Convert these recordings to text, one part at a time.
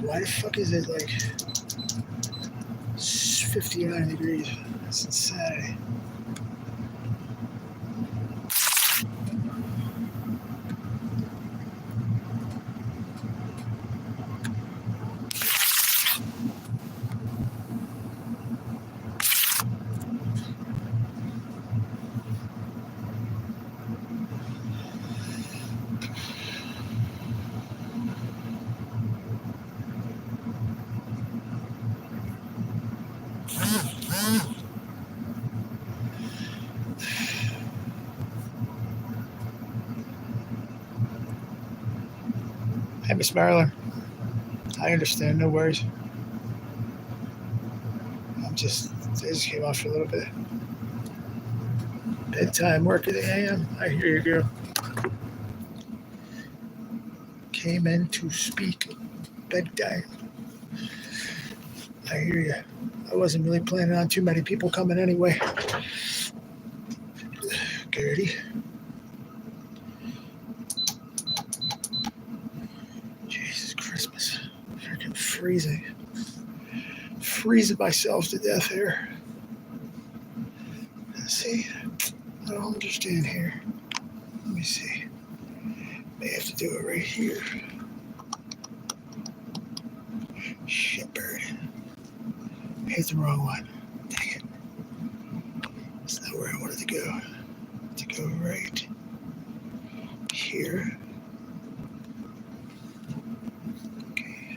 Why the fuck is it like 59 degrees? That's insanity. Hey, Miss Marilyn. I understand. No worries. I just came off for a little bit. Bedtime, work at 8 a.m. I hear you, girl. Came in to speak. Bedtime. I hear you. I wasn't really planning on too many people coming anyway. Gertie. Jesus Christmas. Freaking freezing. Freezing myself to death here. Let's see. I don't understand here. Let me see. May have to do it right here. Shit, bird. Hit the wrong one. Dang it. That's not where I wanted to go. To go right here. Okay.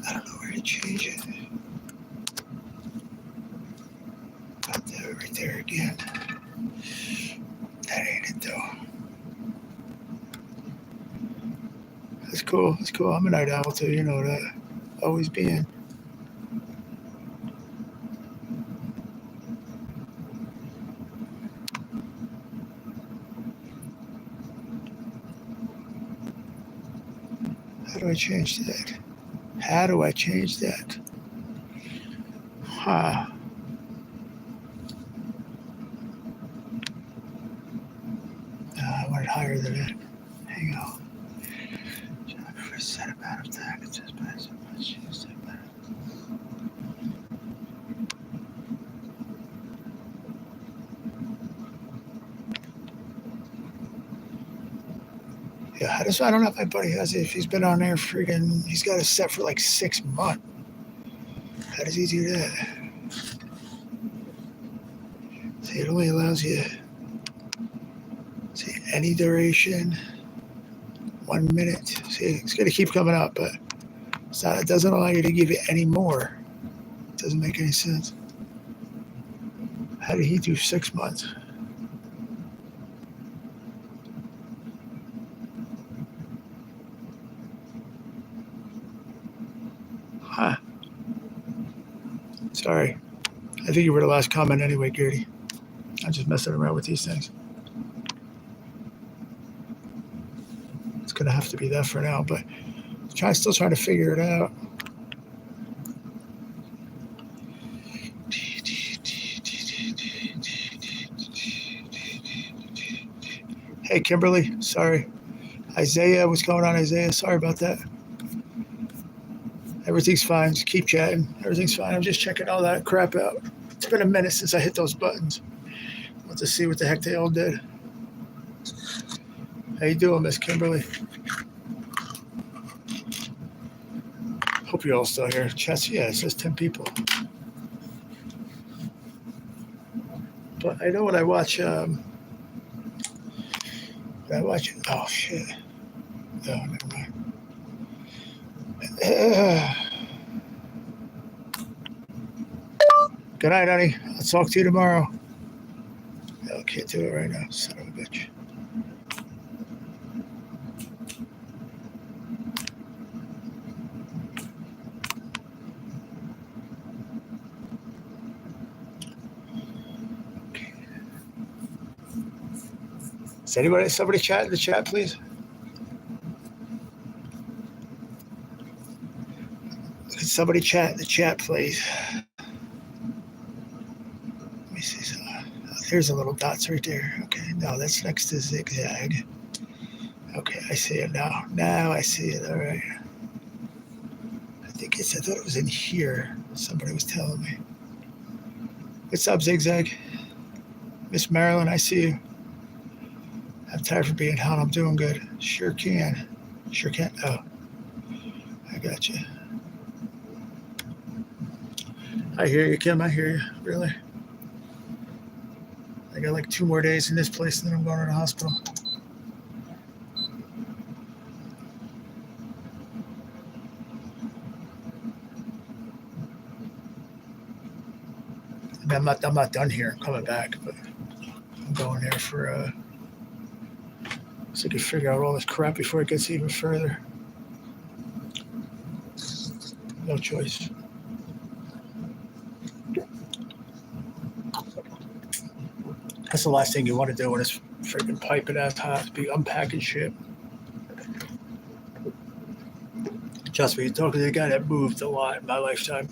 I don't know where to change it. Got that right there again. That ain't it though. That's cool. That's cool. I'm a night owl too. You know that. Always being. How do I change that? How do I change that? Huh. I want it higher than that. Hang on. First set amount of tags. Yeah, I don't know if my buddy has it. If he's been on there freaking, he's got it set for like 6 months. How does he do that? See, it only allows you, see, any duration, 1 minute. See, it's going to keep coming up, but it doesn't allow you to give it any more. It doesn't make any sense. How did he do 6 months? Huh. Sorry. I think you were the last comment anyway, Gertie. I'm just messing around with these things. It's going to have to be that for now, but still trying to figure it out. Hey, Kimberly. Sorry. Isaiah, what's going on, Isaiah? Sorry about that. Everything's fine. Just keep chatting. Everything's fine. I'm just checking all that crap out. It's been a minute since I hit those buttons. I want to see what the heck they all did. How you doing, Miss Kimberly? Hope you're all still here. Chat's, yeah, it says 10 people. But I know when I watch, oh, shit. No, never mind. Good night, honey. I'll talk to you tomorrow. No, can't do it right now. Son of a bitch. Okay. Is somebody chat in the chat, please? Could somebody chat in the chat, please? me see something. There's a little dots right there. Okay, no, that's next to zigzag. Okay, I see it now. Now I see it. All right. I thought it was in here. Somebody was telling me. What's up, zigzag? Miss Marilyn, I see you. I'm tired of being hot. I'm doing good. Sure can. Sure can. Oh, I got you. I hear you, Kim. I hear you. Really? I got like 2 more days in this place, and then I'm going to the hospital. I'm not done here. I'm coming back, but I'm going there for so I can figure out all this crap before it gets even further. No choice. That's the last thing you want to do when it's freaking piping ass hot. Be unpacking shit. Trust me, you're talking to the guy that moved a lot in my lifetime.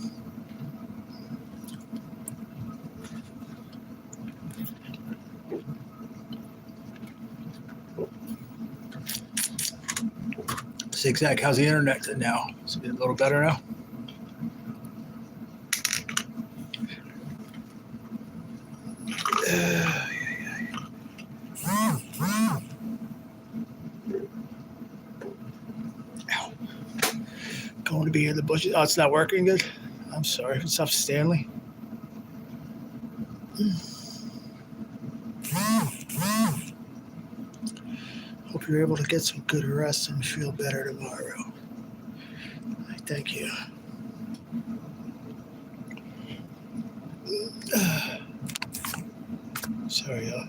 Zigzag, how's the internet now? Is it a little better now? Ow. Going to be in the bushes. Oh, it's not working good? I'm sorry. What's up, Stanley? Hope you're able to get some good rest and feel better tomorrow. Thank you. Sorry, y'all.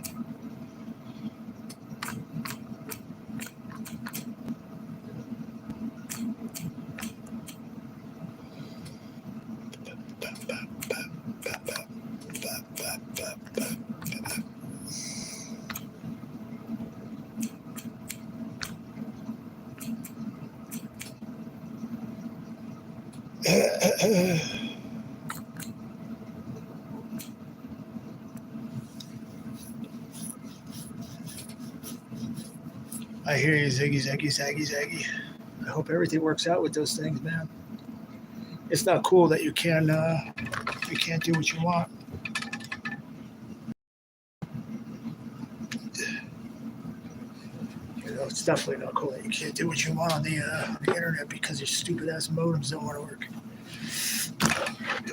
I hear you, Zaggy. I hope everything works out with those things, man. It's not cool that you can't do what you want. You know, it's definitely not cool that you can't do what you want on the internet because your stupid ass modems don't want to work.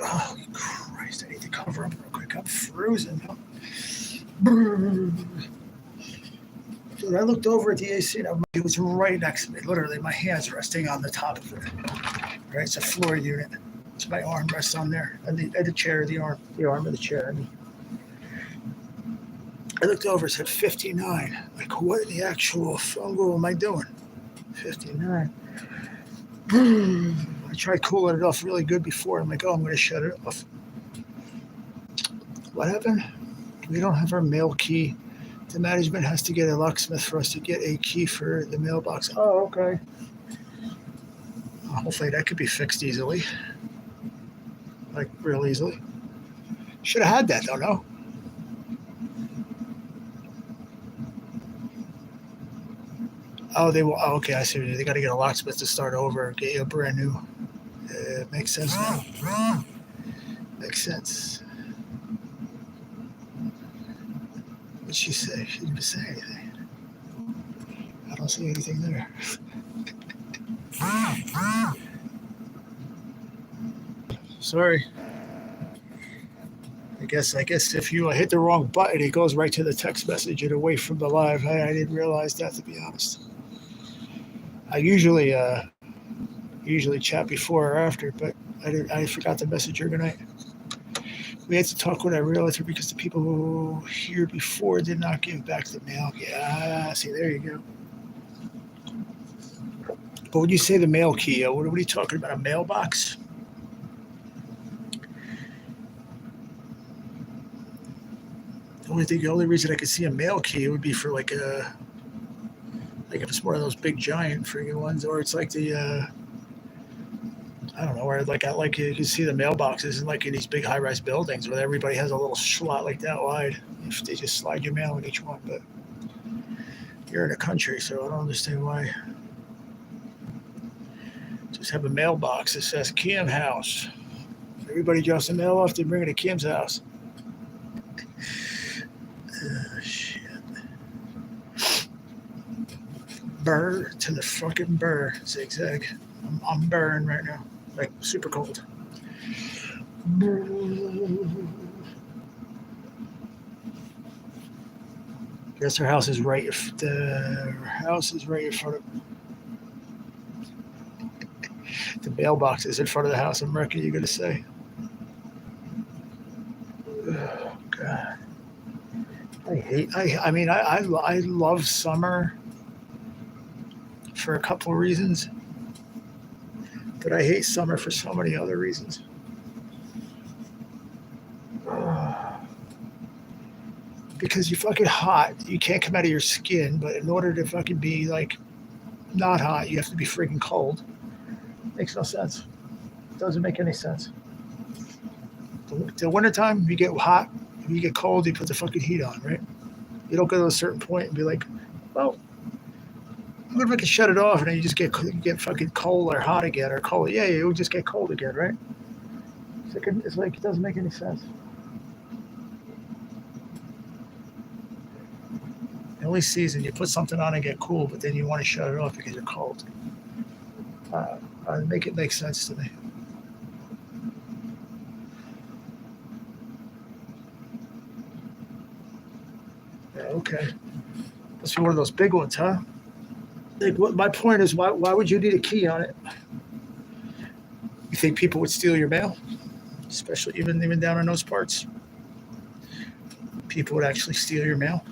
Oh Christ! I need to cover up real quick. I'm frozen. Dude, I looked over at the AC and it was right next to me. Literally, my hands resting on the top of it. Right, it's a floor unit. So my arm rests on there. And the chair, the arm of the chair. I mean, I looked over, it said 59. Like, what in the actual fungal am I doing? 59. I tried cooling it off really good before. I'm like, oh, I'm going to shut it off. What happened? We don't have our mail key. The management has to get a locksmith for us to get a key for the mailbox. Oh, okay. Hopefully that could be fixed easily. Like, real easily. Should have had that, though, no? Oh, they will. Oh, okay, I see. They got to get a locksmith to start over, get you a brand new. Makes sense now. Makes sense. What'd she say? She didn't say anything. I don't see anything there. Sorry. I guess if you hit the wrong button, it goes right to the text message and away from the live. I didn't realize that, to be honest. I usually chat before or after, but I forgot to message her tonight. We had to talk with our realtor because the people who were here before did not give back the mail. Yeah, see, there you go. But when you say the mail key, what are you talking about? A mailbox? The only reason I could see a mail key would be for like if it's one of those big giant friggin' ones, or it's like the I don't know where like you can see the mailboxes in like in these big high-rise buildings where everybody has a little slot like that wide. They just slide your mail in each one, but you're in a country, so I don't understand why. Just have a mailbox that says Kim House. Everybody drops the mail off, they bring it to Kim's house. Shit. Burr to the fucking burr, zigzag. I'm burring right now, like super cold. Guess her house is right. The house is right in front of the mailbox is in front of the house. I'm reckon you're gonna say. Oh God. I hate. I mean. I love summer for a couple of reasons, but I hate summer for so many other reasons. Because you're fucking hot, you can't come out of your skin. But in order to fucking be like not hot, you have to be freaking cold. Makes no sense. Doesn't make any sense. The wintertime, you get hot, you get cold, you put the fucking heat on, right? You don't go to a certain point and be like, well, I'm gonna fucking shut it off, and then you get fucking cold or hot again or cold. Yeah, you just get cold again, right? It's like it doesn't make any sense. The only season you put something on and get cool, but then you want to shut it off because you're cold. Make it make sense to me. Yeah, okay. Must be one of those big ones, huh? Like, what my point is, why would you need a key on it? You think people would steal your mail, especially even down in those parts? People would actually steal your mail.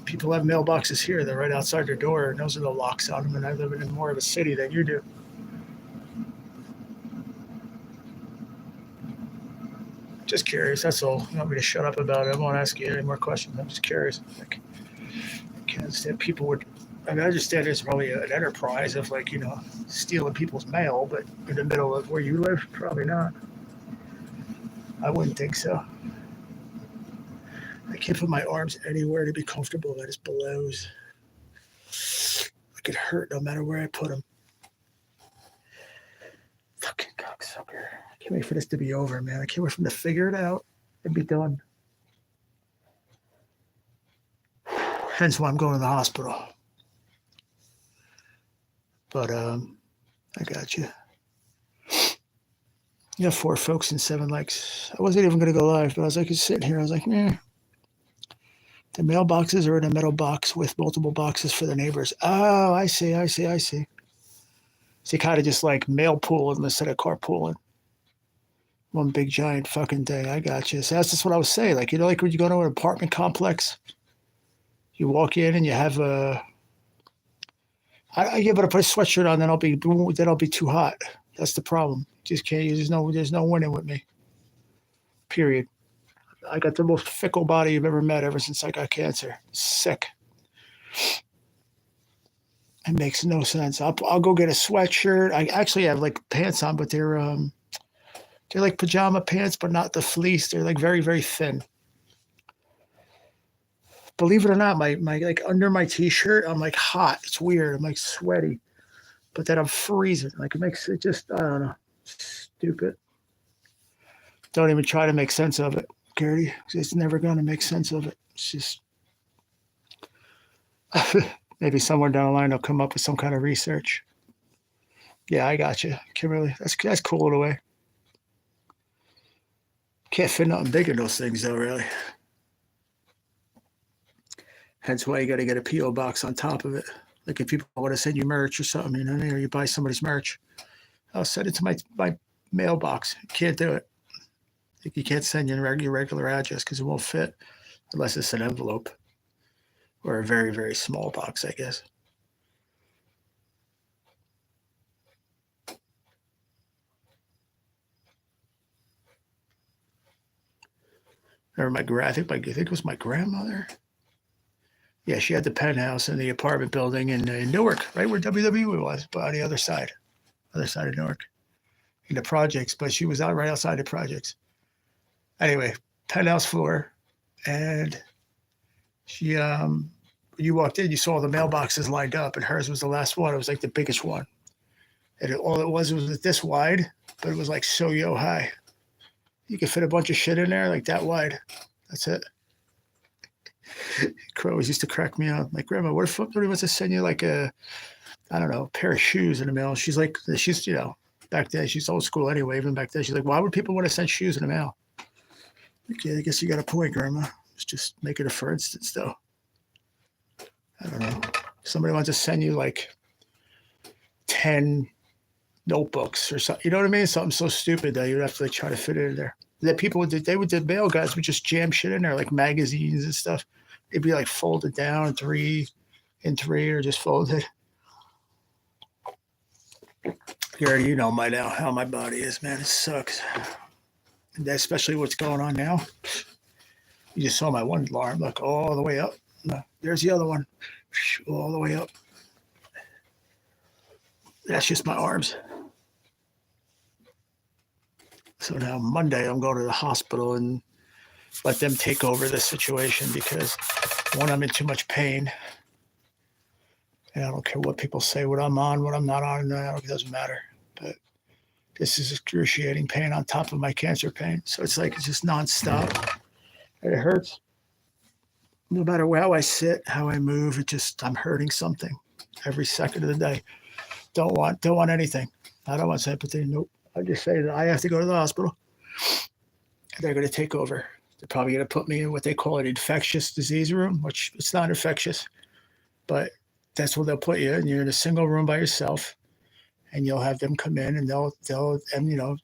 People have mailboxes here. They're right outside their door, and those are the locks on them. And I live in more of a city than you do. Just curious. That's all. You want me to shut up about it? I won't ask you any more questions. I'm just curious. Like, I can't understand people would. I mean, I understand there's probably an enterprise of like stealing people's mail, but in the middle of where you live, probably not. I wouldn't think so. I can't put my arms anywhere to be comfortable. That is blows. I could hurt no matter where I put them. Fucking cocksucker. I can't wait for this to be over, man. I can't wait for them to figure it out and be done. Hence why I'm going to the hospital. But I got you. You have 4 folks and 7 likes. I wasn't even going to go live, but I was like, sitting here. I was like, The mailboxes are in a metal box with multiple boxes for the neighbors. Oh, I see. So you kind of just like mail pooling instead of carpooling. One big giant fucking thing. I got you. So that's just what I was saying. Like, like when you go to an apartment complex, you walk in and you have a. I give it a put a sweatshirt on, then I'll be too hot. That's the problem. Just can't. There's no winning with me. Period. I got the most fickle body you've ever met ever since I got cancer. Sick. It makes no sense. I'll go get a sweatshirt. I actually have like pants on, but they're like pajama pants, but not the fleece. They're like very, very thin. Believe it or not, my like under my t-shirt, I'm like hot. It's weird. I'm like sweaty, but then I'm freezing. Like it makes it just I don't know, stupid. Don't even try to make sense of it, Gertie. It's never gonna make sense of it. It's just maybe somewhere down the line they'll come up with some kind of research. Yeah, I got you, Kimberly. That's cool in a way. Can't fit nothing big in those things though, really. Hence why you got to get a PO box on top of it. Like if people want to send you merch or something, or you buy somebody's merch, I'll send it to my mailbox. You can't do it. You can't send your regular address because it won't fit unless it's an envelope or a very, very small box, I guess. Or I think it was my grandmother. Yeah, she had the penthouse in the apartment building in Newark, right where WWE was, but on the other side of Newark, in the projects. But she was out right outside the projects. Anyway, penthouse floor, and she when you walked in, you saw the mailboxes lined up, and hers was the last one. It was like the biggest one, and all it was this wide, but it was like so high. You could fit a bunch of shit in there like that wide. That's it. Crows used to crack me up. Like, Grandma, what if somebody wants to send you like a, I don't know, a pair of shoes in the mail? She's like, back then, she's old school anyway. Even back then, she's like, why would people want to send shoes in the mail? Okay, I guess you got a point, Grandma. It's just making it for instance, though. I don't know. Somebody wants to send you like 10 notebooks or something. You know what I mean? Something so stupid that you'd have to like try to fit it in there. That people would, the mail guys would just jam shit in there, like magazines and stuff. It'd be like folded down 3 in 3 or just folded. You already know now how my body is, man. It sucks. And especially what's going on now. You just saw my one alarm, look, all the way up. There's the other one, all the way up. That's just my arms. So now Monday, I'm going to the hospital and let them take over this situation because, one, I'm in too much pain. And I don't care what people say, what I'm on, what I'm not on. It doesn't matter. But this is excruciating pain on top of my cancer pain. So it's like it's just nonstop. And it hurts. No matter how I sit, how I move, I'm hurting something every second of the day. Don't want anything. I don't want sympathy. Nope. I just say that I have to go to the hospital. They're going to take over. They're probably going to put me in what they call an infectious disease room, which it's not infectious, but that's where they'll put you. And you're in a single room by yourself, and you'll have them come in and they'll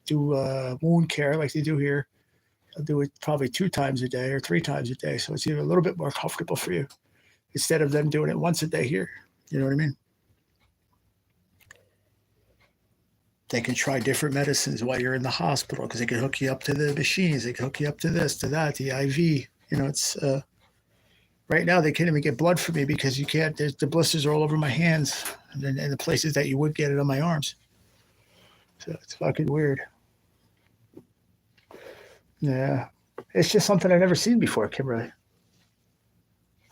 do wound care like they do here. They'll do it probably 2 times a day or 3 times a day. So it's either a little bit more comfortable for you instead of them doing it once a day here. You know what I mean? They can try different medicines while you're in the hospital because they can hook you up to the machines. They can hook you up to this, to that, the IV. You know, it's right now they can't even get blood from me because you can't. The blisters are all over my hands and the places that you would get it on my arms. So it's fucking weird. Yeah, it's just something I've never seen before, Kimberly.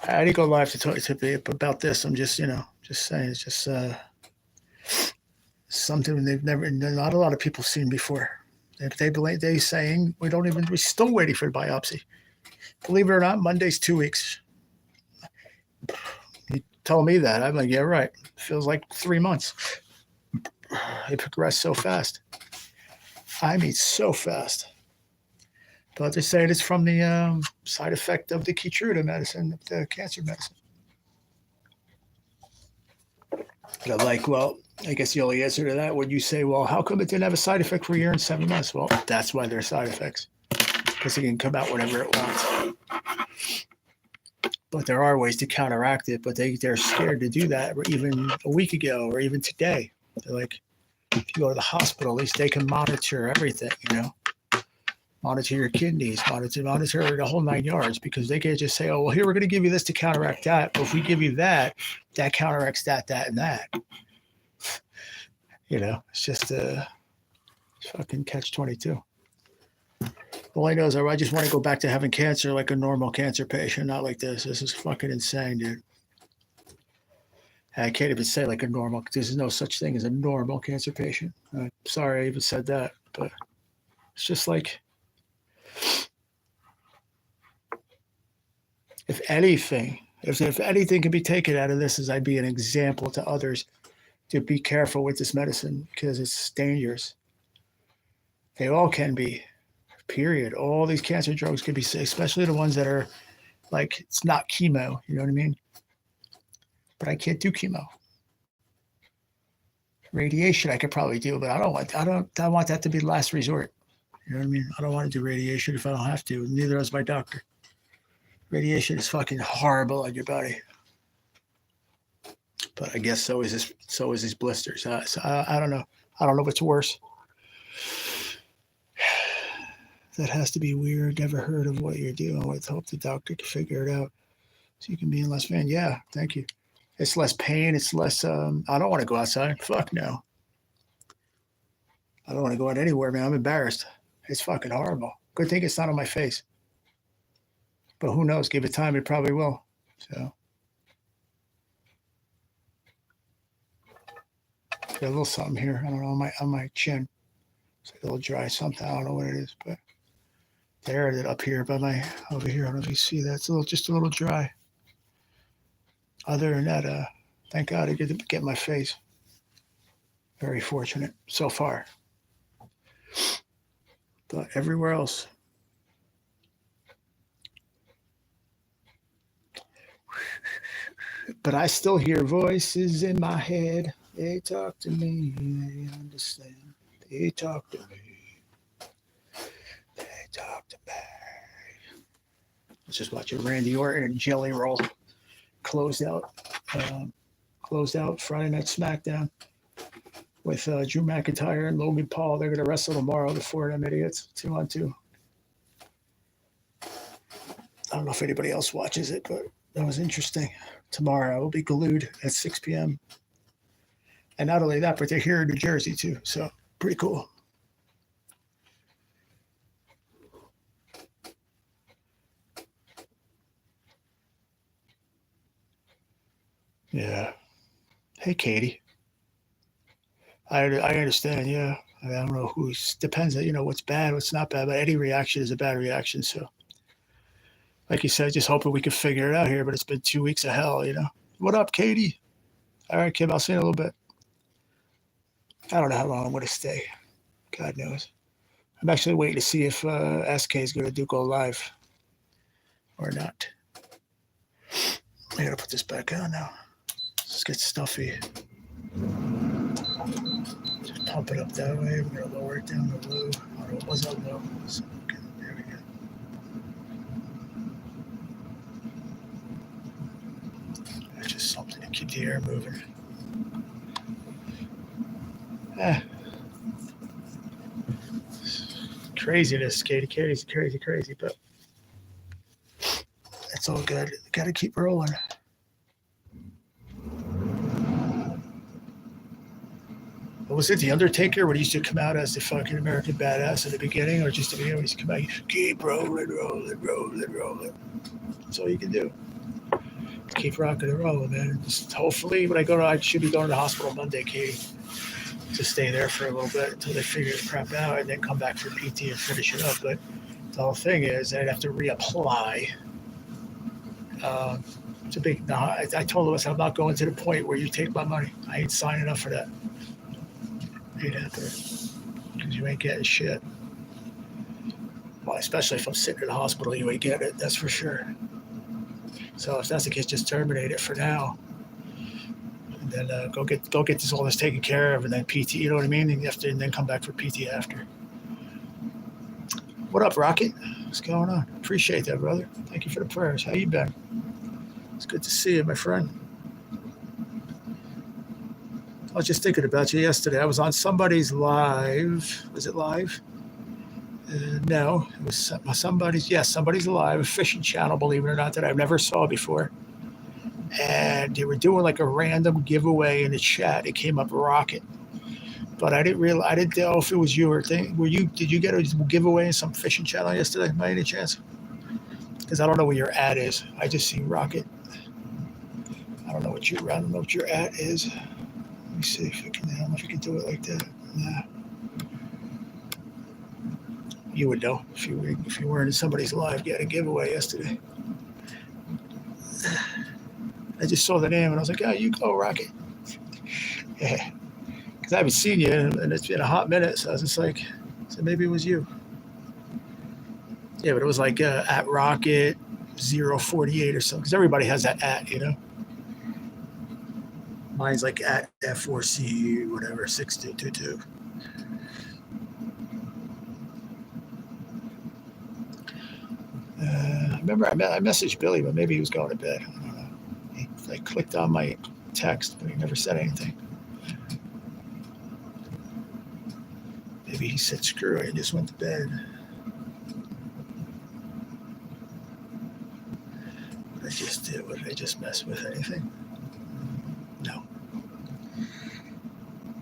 I didn't go live to talk to me about this. I'm just saying it's just something not a lot of people seen before. They saying we're still waiting for the biopsy. Believe it or not, Monday's 2 weeks. He told me that. I'm like, yeah, right. Feels like 3 months. It progressed so fast. I mean, so fast. But they're saying it's from the side effect of the Keytruda medicine, the cancer medicine. And I'm like, well, I guess the only answer to that when you say, well, how come it didn't have a side effect for a year and 7 months? Well, that's why there's side effects, because it can come out whenever it wants. But there are ways to counteract it, but they're scared to do that even a week ago or even today. They're like, if you go to the hospital, at least they can monitor everything, monitor your kidneys, monitor the whole 9 yards, because they can't just say, oh, well, here, we're going to give you this to counteract that. But if we give you that, that counteracts that, and that. It's just a fucking catch-22. All I know is I just want to go back to having cancer like a normal cancer patient, not like this. This is fucking insane, dude. I can't even say like a normal. There's no such thing as a normal cancer patient. Sorry I even said that, but it's just like, if anything can be taken out of this, is I'd be an example to others to be careful with this medicine because it's dangerous. They all can be, period. All these cancer drugs can be, especially the ones that are like, it's not chemo, you know what I mean? But I can't do chemo. Radiation I could probably do, but I want that to be last resort. You know what I mean? I don't want to do radiation if I don't have to. Neither does my doctor. Radiation is fucking horrible on your body. But I guess so is these blisters. So I don't know. I don't know what's worse. That has to be weird. Never heard of what you're dealing with. Hope the doctor can figure it out. So you can be in less pain. Yeah, thank you. It's less pain. It's less. I don't want to go outside. Fuck no. I don't want to go out anywhere, man. I'm embarrassed. It's fucking horrible. Good thing it's not on my face. But who knows? Give it time. It probably will. So. Got a little something here. I don't know on my chin. It's like a little dry something. I don't know what it is, but there it is up here by my over here. I don't know if you see that. It's just a little dry. Other than that, thank God I get to get my face. Very fortunate so far. But everywhere else. But I still hear voices in my head. They talk to me. They understand. They talk to me. They talk to me. Let's just watch Randy Orton and Jelly Roll closed out Friday Night SmackDown with Drew McIntyre and Logan Paul. They're going to wrestle tomorrow, the four of them idiots, 2-on-2. I don't know if anybody else watches it, but that was interesting. Tomorrow I will be glued at 6 p.m. And not only that, but they're here in New Jersey too. So pretty cool. Yeah. Hey, Katie. I understand. Yeah. I don't know who's depends on, what's bad, what's not bad, but any reaction is a bad reaction. So like you said, just hoping we can figure it out here, but it's been 2 weeks of hell, What up, Katie? All right, Kim, I'll see you in a little bit. I don't know how long I'm going to stay. God knows. I'm actually waiting to see if SK is going to go live or not. I got to put this back on now. Let's get stuffy. Just pump it up that way. We're going to lower it down to low. Oh, it was on low. So, okay, there we go. That's just something to keep the air moving. Craziness, Katie's crazy, but it's all good. Got to keep rolling. What was it, The Undertaker, when he used to come out as the fucking American badass at the beginning, or just the beginning when he used to come out, keep rolling. That's all you can do. Keep rocking and rolling, man. Just hopefully, when I should be going to the hospital Monday, Katie, to stay there for a little bit until they figure the crap out and then come back for PT and finish it up. But the whole thing is I'd have to reapply. It's a big, no, I told him, I said, I'm not going to the point where you take my money. I ain't signing up for that. Ain't out there. Because you ain't getting shit. Well, especially if I'm sitting in the hospital, you ain't getting it, that's for sure. So if that's the case, just terminate it for now. And then go get all this taken care of, and then PT, you know what I mean? And then come back for PT after. What up, Rocket? What's going on? Appreciate that, brother. Thank you for the prayers. How you been? It's good to see you, my friend. I was just thinking about you yesterday. I was on somebody's live. Was it live? No, it was somebody's live, a fishing channel, believe it or not, that I've never saw before. And they were doing like a random giveaway in the chat. It came up Rocket. But I didn't know if it was you or thing. Did you get a giveaway in some fishing channel yesterday by any chance? Because I don't know where your ad is. I just see Rocket. I don't know what your ad is. Let me see if I can. I don't know if you can do it like that. Nah. You would know if you weren't in somebody's live. You had a giveaway yesterday. I just saw the name and I was like, "Oh, you go, Rocket." Yeah, because I haven't seen you and it's been a hot minute. So I was just like, so maybe it was you. Yeah, but it was like at Rocket 048 or something. Because everybody has that at, Mine's like at F4C, whatever, 6222. I remember I messaged Billy, but maybe he was going to bed. I don't know. I clicked on my text, but he never said anything. Maybe he said screw it and just went to bed. But I just it? What did I just mess with? Anything? No.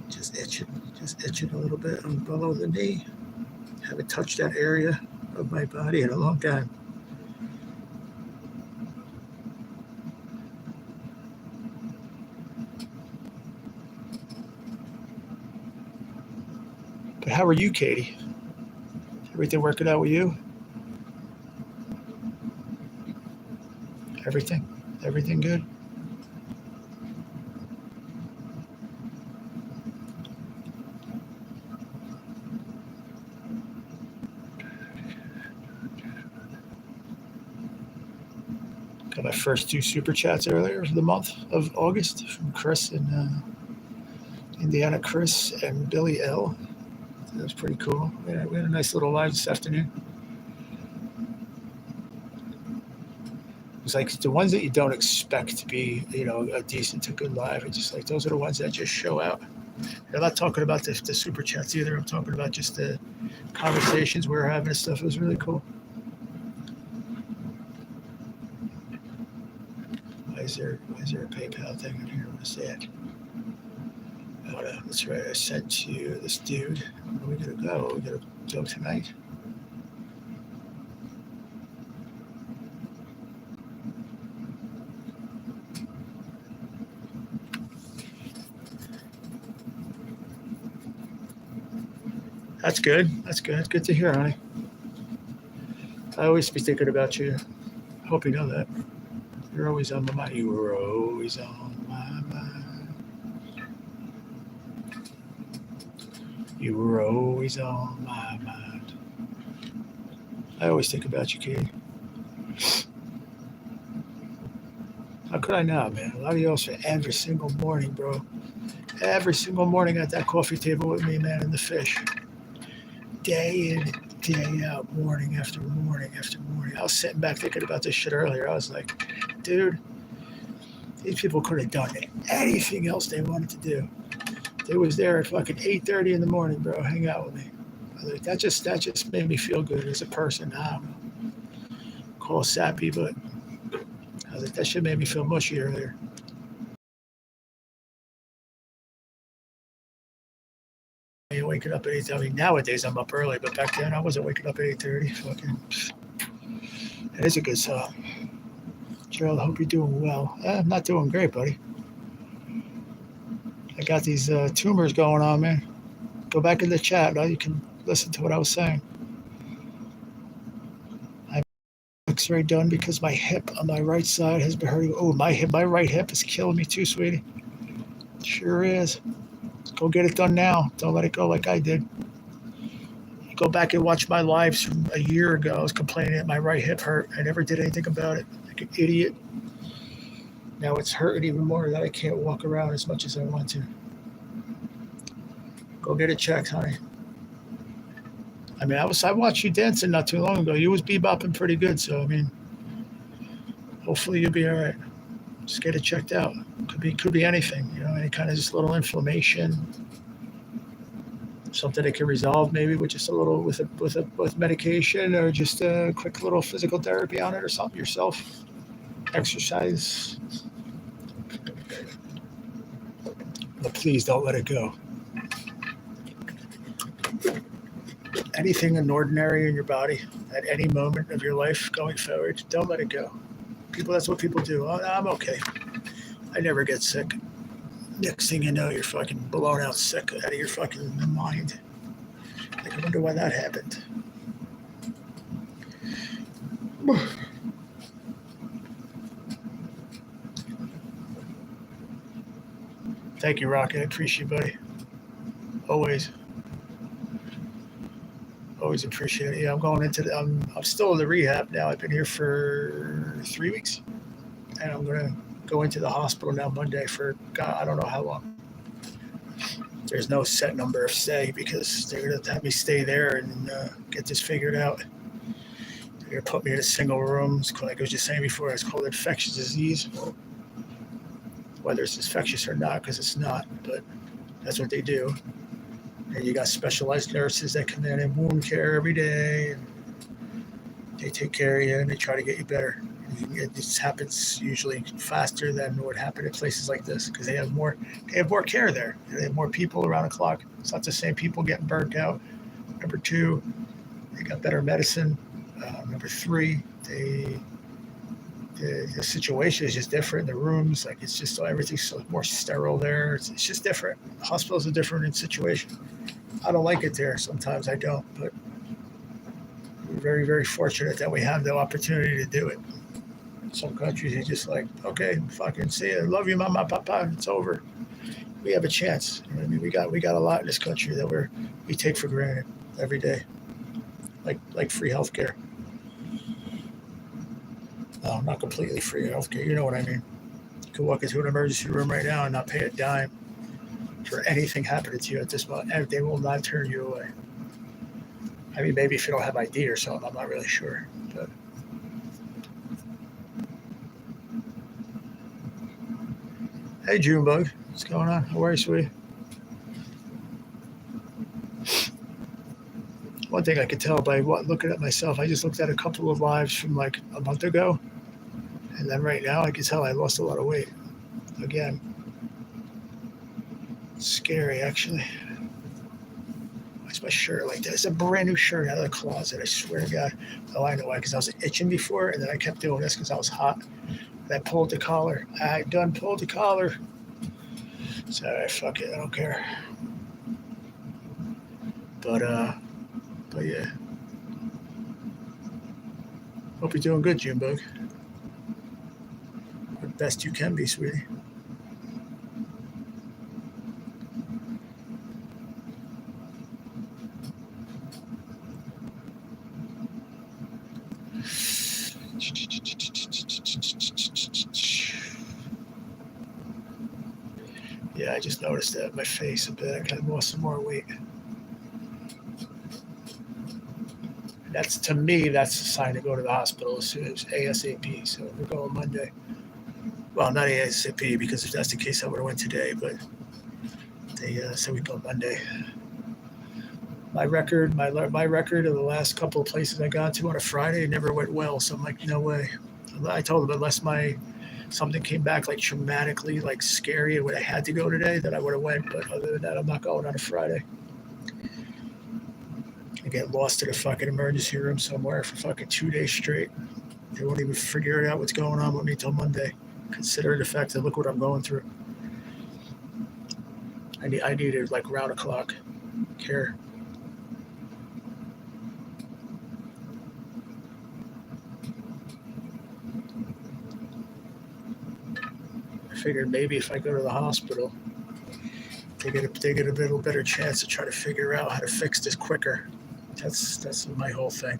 Just itching a little bit on below the knee. Haven't touched that area of my body in a long time. But how are you, Katie? Everything working out with you? Everything good? Got my first 2 super chats earlier for the month of August from Chris and Indiana Chris and Billy L. So that was pretty cool. We had a nice little live this afternoon. It was like the ones that you don't expect to be, a decent to good live. It's just like those are the ones that just show out. And I'm not talking about the super chats either. I'm talking about just the conversations we were having and stuff. It was really cool. Why is there a PayPal thing in here? What is that? Oh, no, that's right. I sent to this dude. Where are we going to go? What are we going to go tonight? That's good. Good to hear, honey. I always be thinking about you. I hope you know that. You're always on my mind. You were always on my mind. You were always on my mind. I always think about you, Katie. How could I not, man? A lot of y'all say every single morning, bro. Every single morning at that coffee table with me, man, and the fish. Day in, day out, morning after morning after morning. I was sitting back thinking about this shit earlier. I was like, dude, these people could have done anything else they wanted to do. They was there at fucking 8:30 in the morning, bro, hang out with me. I was like, that just made me feel good as a person. I don't know. Call sappy, but I was like, that shit made me feel mushy earlier. You're waking up at 8:30. I mean, nowadays I'm up early, but back then I wasn't waking up at 8:30. Fucking, it is a good song. Gerald, I hope you're doing well. I'm not doing great, buddy. I got these tumors going on, man. Go back in the chat. Now you can listen to what I was saying. I X-ray done because my hip on my right side has been hurting. Oh, my right hip is killing me too, sweetie. Sure is. Go get it done now. Don't let it go like I did. Go back and watch my lives from a year ago. I was complaining that my right hip hurt. I never did anything about it. Like an idiot. Now it's hurting even more that I can't walk around as much as I want to. Go get it checked, honey. I mean, I watched you dancing not too long ago. You was bebopping pretty good, so I mean, hopefully you'll be all right. Just get it checked out. Could be anything, any kind of just little inflammation, something that can resolve maybe with just a little with medication or just a quick little physical therapy on it or something yourself. Exercise. But please don't let it go. Anything inordinary in your body at any moment of your life going forward, don't let it go. That's what people do. Oh, I'm okay. I never get sick. Next thing you know, you're fucking blown out sick out of your fucking mind. Like, I wonder why that happened. Thank you, Rocket. I appreciate you, buddy. Always appreciate it. Yeah, I'm going into I'm still in the rehab now. I've been here for 3 weeks, and I'm gonna go into the hospital now Monday for God, I don't know how long. There's no set number of stay because they're gonna have me stay there and get this figured out. They're gonna put me in a single room. It's called, like I was just saying before, it's called infectious disease. Whether it's infectious or not, because it's not, but that's what they do. And you got specialized nurses that come in and wound care every day, and they take care of you and they try to get you better. It just happens usually faster than what happened in places like this because they have more care there. They have more people around the clock. It's not the same people getting burnt out. Number two, they got better medicine. Number three, the situation is just different. The rooms, like it's just everything's so more sterile there. It's just different. Hospitals are different in situation. I don't like it there. Sometimes I don't, but we're very, very fortunate that we have the opportunity to do it. Some countries are just like, okay, fucking see you, love you, mama, papa, it's over. We have a chance. You know what I mean, we got a lot in this country that we take for granted every day, like free healthcare. Not completely free healthcare. You know what I mean? You can walk into an emergency room right now and not pay a dime for anything happening to you at this moment, and they will not turn you away. I mean, maybe if you don't have ID or something, I'm not really sure. But hey, Junebug, what's going on? How are you, sweetie? One thing I could tell by looking at myself, I just looked at a couple of lives from like a month ago, and then right now I can tell I lost a lot of weight. Again, it's scary actually. Why's my shirt like that? It's a brand new shirt out of the closet. I swear to God. Oh, I know why. Because I was itching before, and then I kept doing this because I was hot. And I pulled the collar. I done pulled the collar. So fuck it. I don't care. But yeah. Hope you're doing good, Junebug. The best you can be, sweetie. Yeah, I just noticed that my face a bit. I kind of lost some more weight. That's to me, that's a sign to go to the hospital as soon as ASAP. So we're going Monday. Well, not ASAP because if that's the case, I would have went today. But they said we go Monday. My record of the last couple of places I got to on a Friday never went well. So I'm like, no way. I told them unless something came back like traumatically, like scary, and when I had to go today, then I would have went. But other than that, I'm not going on a Friday. I get lost in a fucking emergency room somewhere for fucking 2 days straight. They won't even figure out what's going on with me till Monday. Considering the fact that look what I'm going through. I needed like round the clock care. I figured maybe if I go to the hospital, they get a little better chance to try to figure out how to fix this quicker. That's my whole thing.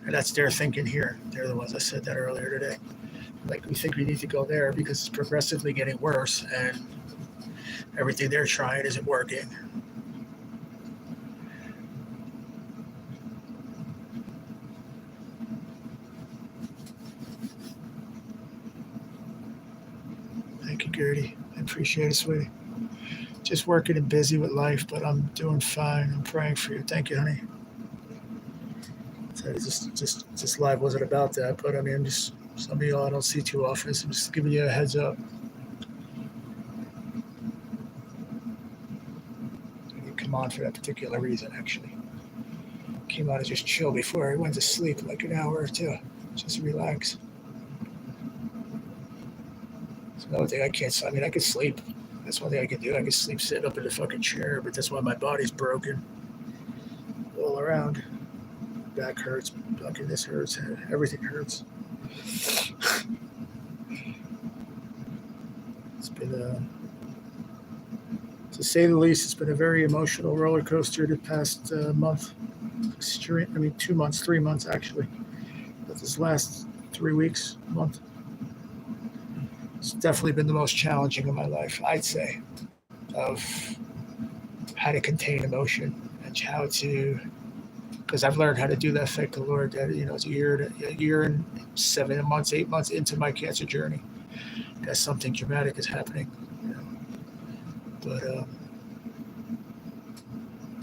And that's their thinking here. They're the ones that said that earlier today. Like, we think we need to go there because it's progressively getting worse and everything they're trying isn't working. Thank you, Gertie. I appreciate it, sweetie. Just working and busy with life, but I'm doing fine. I'm praying for you. Thank you, honey. So this live wasn't about that, but I mean, I'm just, some of y'all I don't see too often, so I'm just giving you a heads up. I didn't come on for that particular reason, actually. Came on to just chill before I went to sleep, like an hour or two, just relax. It's another thing I can't. I mean, I could sleep. That's one thing I can do. I can sleep sitting up in the fucking chair, but that's why my body's broken all around. Back hurts, fucking this hurts, everything hurts. It's been, to say the least, it's been a very emotional roller coaster the past month. 2 months, 3 months actually. But this last 3 weeks, month, it's definitely been the most challenging of my life, I'd say, of how to contain emotion and how to, because I've learned how to do that. Thank the Lord that it's a year and 7 months, 8 months into my cancer journey, that something dramatic is happening. But it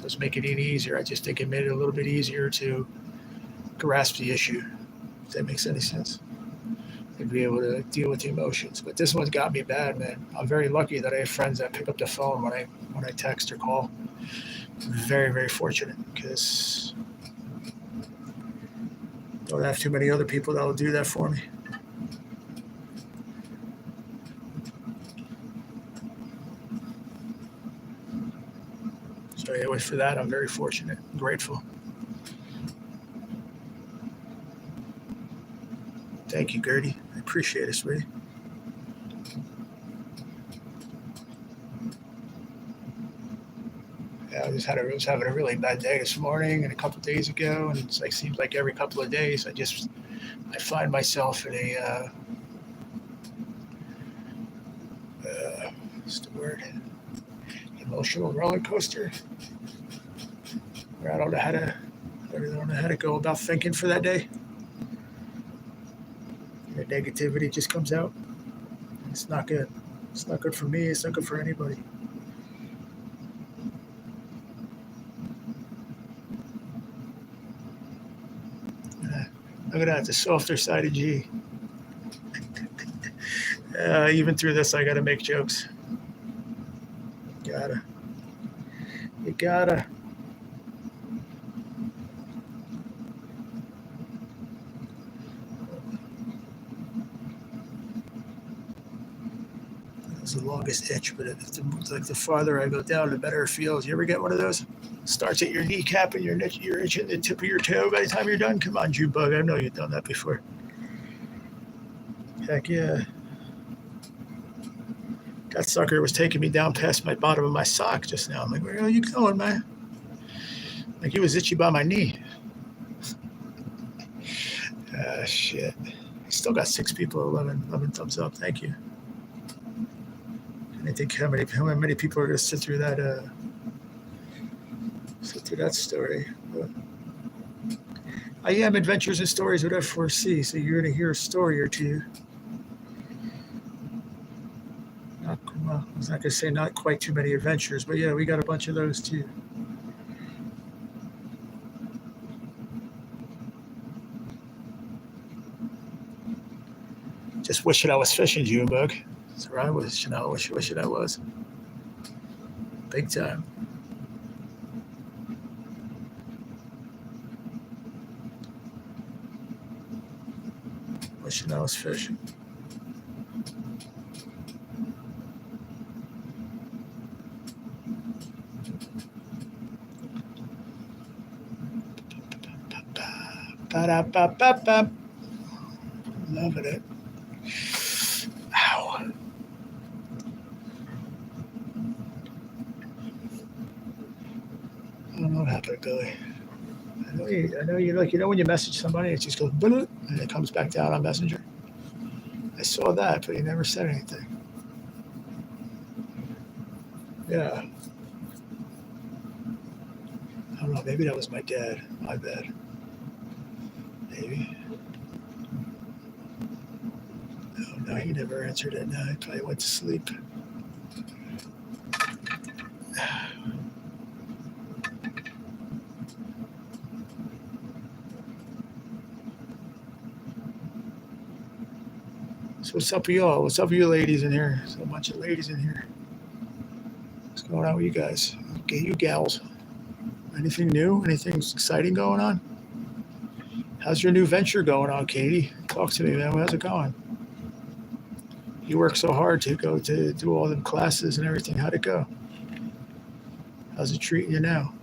doesn't make it any easier. I just think it made it a little bit easier to grasp the issue. If that makes any sense. and be able to deal with the emotions. But this one's got me bad, man. I'm very lucky that I have friends that pick up the phone when I text or call. I'm very, very fortunate because I don't have too many other people that will do that for me. So anyway, for that, I'm very fortunate and grateful. Thank you, Gertie. I appreciate it, sweetie. Yeah, I was having a really bad day this morning and a couple of days ago, and it's like seems like every couple of days I find myself in what's the word? Emotional roller coaster where I don't know how to go about thinking for that day. The negativity just comes out. It's not good. It's not good for me. It's not good for anybody. Look at that, the softer side of G. Even through this, I gotta make jokes. Gotta. You gotta. It's the longest itch, but like the farther I go down, the better it feels. You ever get one of those? Starts at your kneecap and you're itching the tip of your toe by the time you're done. Come on, Jew bug. I know you've done that before. Heck yeah. That sucker was taking me down past my bottom of my sock just now. I'm like, where are you going, man? Like he was itchy by my knee. Shit. Still got 6 people, 11 thumbs up. Thank you. And I think how many people are going to sit through that story. But I am Adventures and Stories with F4C, so you're going to hear a story or two. I was not going to say not quite too many adventures, but yeah, we got a bunch of those too. Just wishing I was fishing, Junebug. That's where I was. Wishing I was. Big time. Wishing I was fishing. Ba-da-ba-ba-ba. Loving it. Ow. I don't know what happened, Billy. I know you like when you message somebody, it just goes and it comes back down on Messenger. I saw that, but he never said anything. Yeah. I don't know. Maybe that was my dad. My bad. Maybe. No, he never answered it. No, he probably went to sleep. So what's up with y'all? What's up with you ladies in here? There's a bunch of ladies in here. What's going on with you guys? Okay, you gals. Anything new? Anything exciting going on? How's your new venture going on, Katie? Talk to me, man. How's it going? You work so hard to go to do all them classes and everything. How'd it go? How's it treating you now?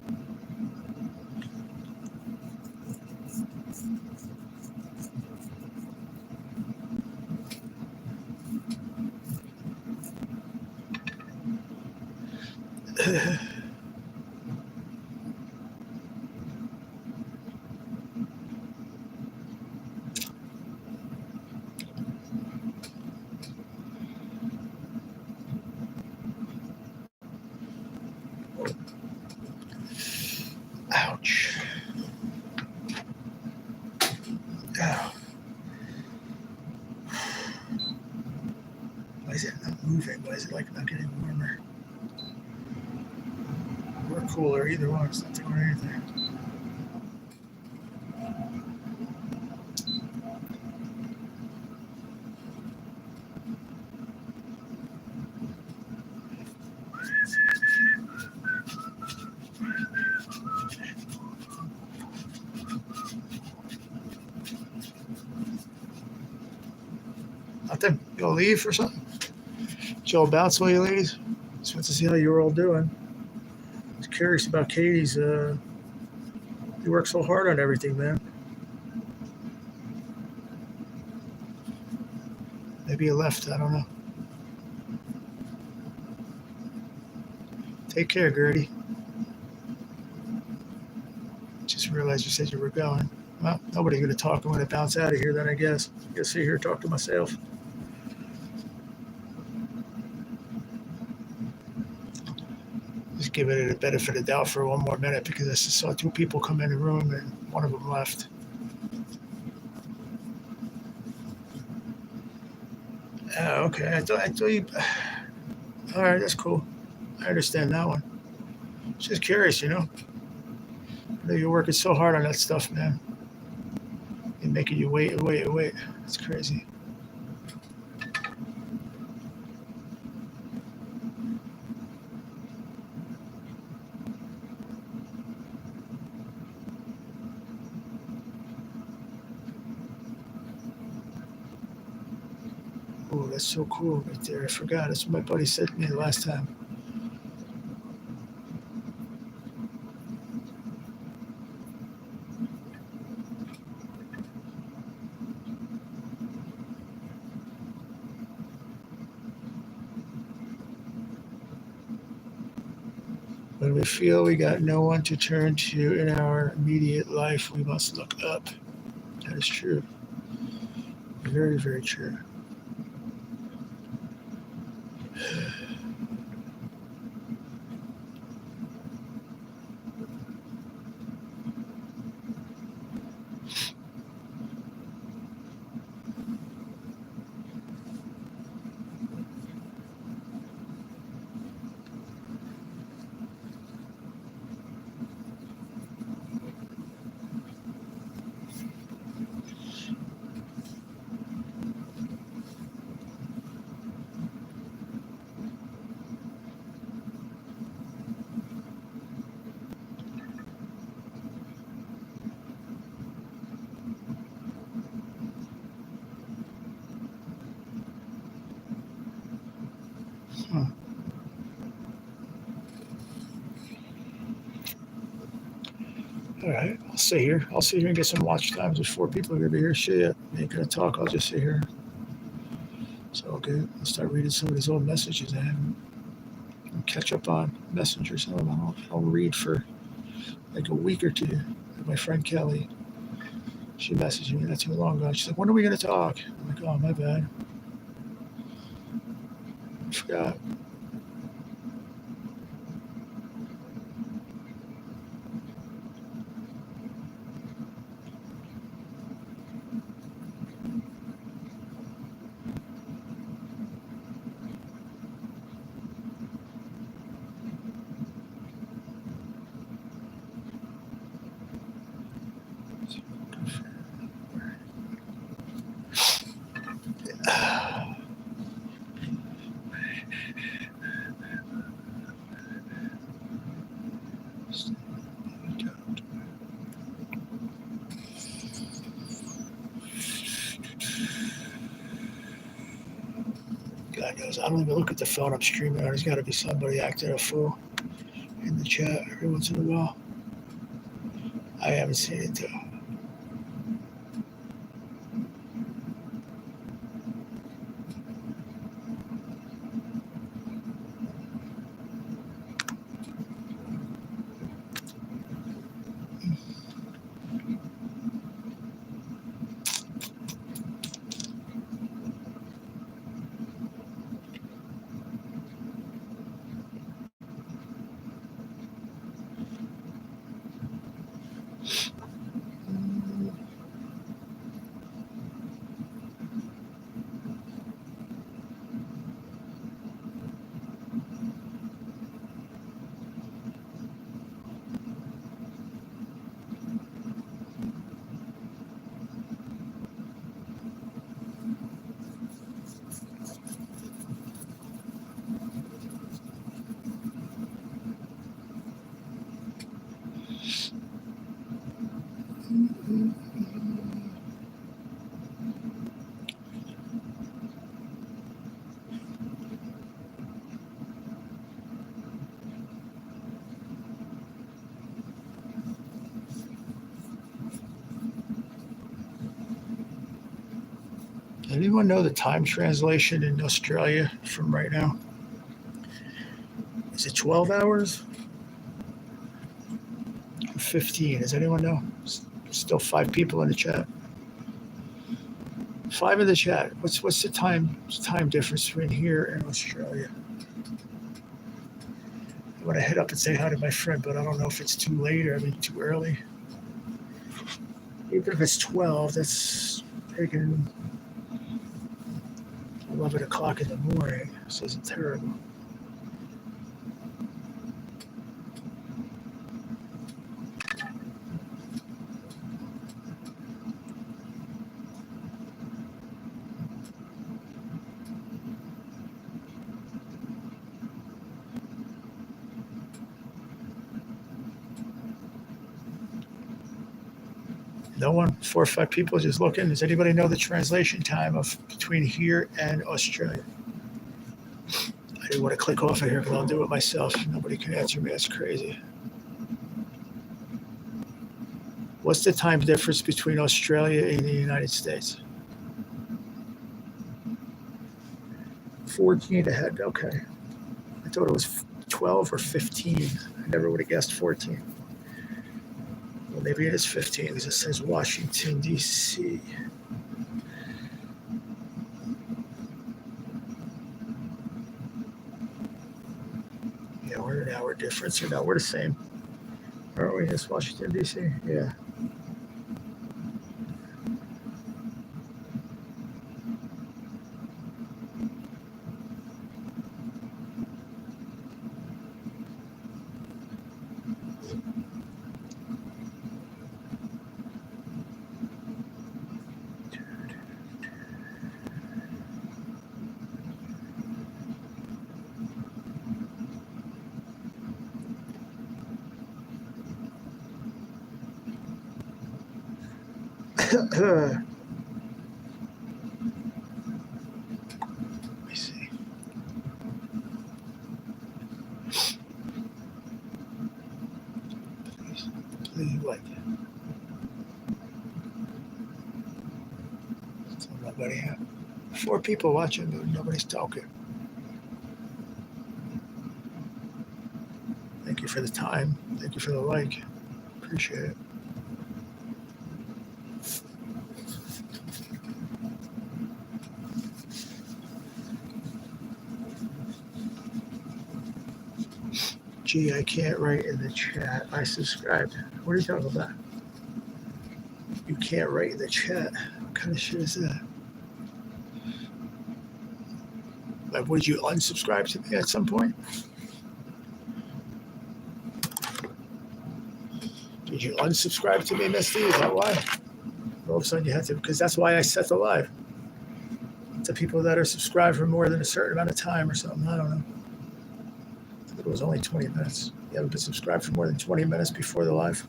Ouch. Ow. Why is it not moving? Why is it like not getting warmer? Or cooler? Either one. It's not doing anything. nothing. You gonna leave or something? Joe bounce while you ladies? Just want to see how you were all doing. I was curious about Katie's. You work so hard on everything, man. Maybe you left. I don't know. Take care, Gertie. Just realized you said you were going. Well, nobody's going to talk. I'm going to bounce out of here then, I guess. I guess sit here and talk to myself. Just giving it a benefit of doubt for one more minute because I just saw two people come in the room and one of them left. Oh, okay. I thought you. All right, that's cool. I understand that one. Just curious, you know. I know you're working so hard on that stuff, man. And making you wait and wait and wait. It's crazy. Oh, that's so cool right there. I forgot. That's what my buddy said to me the last time. When we feel we got no one to turn to in our immediate life, we must look up. That is true. Very, very true. Huh. All right, I'll sit here. I'll sit here and get some watch times. There's 4 people going to be here. Shit, ain't going to talk. I'll just sit here. It's all good. I'll start reading some of these old messages I haven't. I'll catch up on Messenger. Some of them I'll read for like a week or two. My friend Kelly, she messaged me not too long ago. She's like, "When are we going to talk?" I'm like, "Oh, my bad. I forgot." God knows, I don't even look at the phone I'm streaming on. There's got to be somebody acting a fool in the chat every once in a while. I haven't seen it though. Anyone know the time translation in Australia from right now? Is it 12 hours? 15. Does anyone know? Still 5 people in the chat. 5 in the chat. What's the time difference between here and Australia? I want to head up and say hi to my friend, but I don't know if it's too late or too early. Even if it's 12, that's taking 11 o'clock in the morning. This isn't terrible. No one? 4 or 5 people just looking. Does anybody know the translation time of between here and Australia? I didn't want to click off of here, but I'll do it myself. Nobody can answer me. That's crazy. What's the time difference between Australia and the United States? 14 ahead. Okay. I thought it was 12 or 15. I never would have guessed 14. Well, maybe it is 15 because it says Washington, D.C. Yeah, we're an hour difference. Or no, we're the same. Aren't we? It's Washington, D.C.? Yeah. Let me see. Please like it. So nobody have 4 people watching, but nobody's talking. Thank you for the time. Thank you for the like. Appreciate it. Gee, I can't write in the chat. I subscribed. What are you talking about? You can't write in the chat. What kind of shit is that? Like, would you unsubscribe to me at some point? Did you unsubscribe to me, Misty? Is that why? All of a sudden you had to, because that's why I set the live. To people that are subscribed for more than a certain amount of time or something. I don't know. It was only 20 minutes. You haven't been subscribed for more than 20 minutes before the live.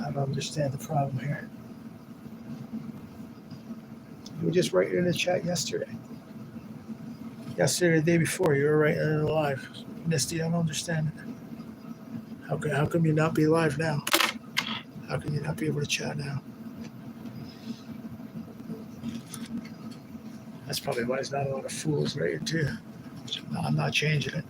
I don't understand the problem here. You were just writing in the chat yesterday. Yesterday, the day before, you were writing in the live. Misty, I don't understand it. How come you not be live now? How can you not be able to chat now? That's probably why there's not a lot of fools right here too. No, I'm not changing it.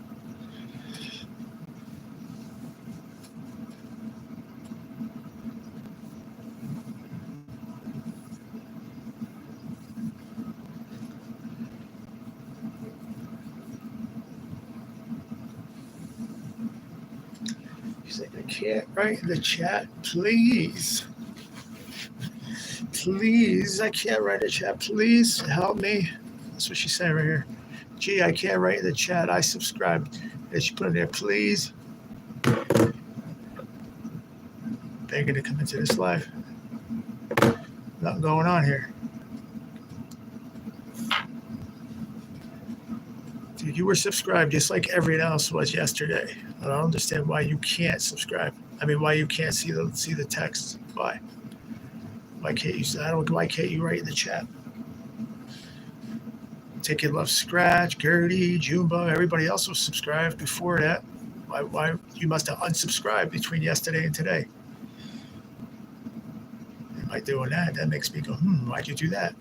He's like, I can't write in the chat, please. Please, I can't write in the chat. Please help me. That's what she's saying right here. Gee, I can't write in the chat. I subscribed. And she put in there, please. Begging to come into this live. Nothing going on here. Dude, you were subscribed just like everyone else was yesterday. I don't understand why you can't subscribe. Why you can't see the text. Why? Why can't you? Why can't you write in the chat? Ticket Love Scratch, Gertie, Jumba, everybody else was subscribed before that. Why you must have unsubscribed between yesterday and today. And by doing that, that makes me go, why'd you do that?